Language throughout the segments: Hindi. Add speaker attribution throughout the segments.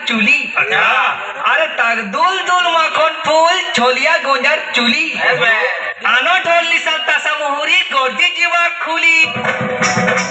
Speaker 1: चुली अरे तार दुल दुल माखन फूल छोलिया गोंजार चुली आनो ढोली संतासा मुहुरी गोदी जीवा खुली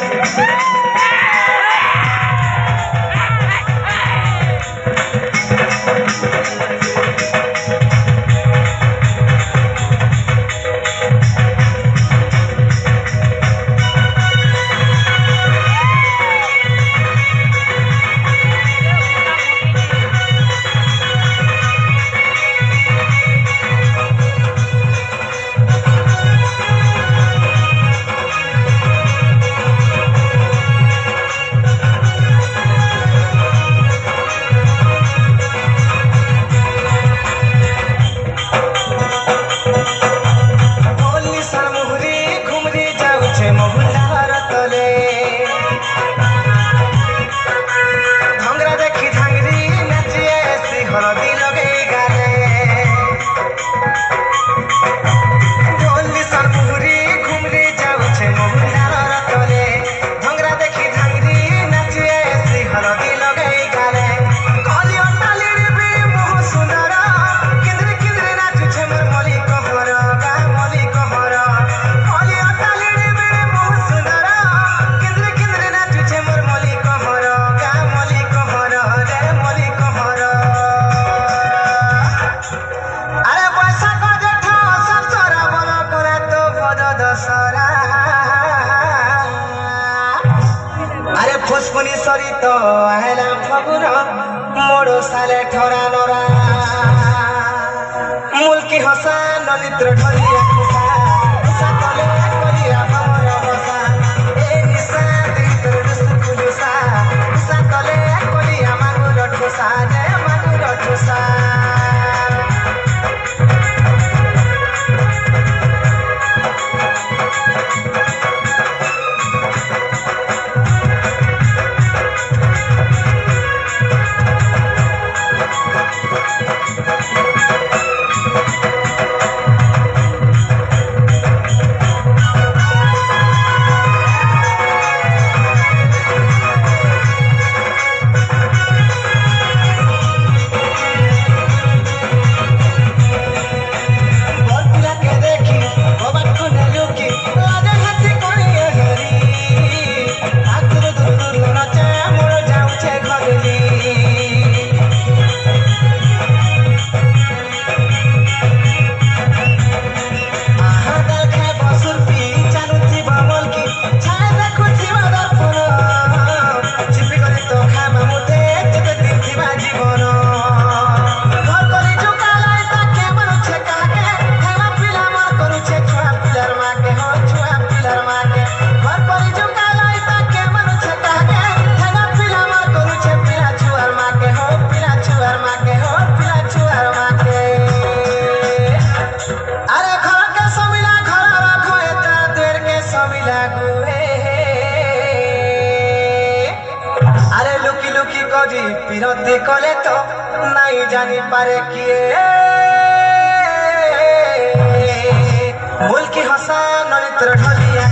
Speaker 1: अरे फुसफुनी सरित आला फगुन मोड़ो साले ठोरा नोरा मुल्की हसा नलित्र ढलिया खुसा खुसा तले करिया हमर बसा ए निसा दितर दुसकुलुसा खुसा तले करिया मागुर ठुसा जे मागुर ठुसा अरे लुकी लुकी करी पिरती कले तो नहीं जानी पारे किए मुल्की हसा नलित्र ढलिया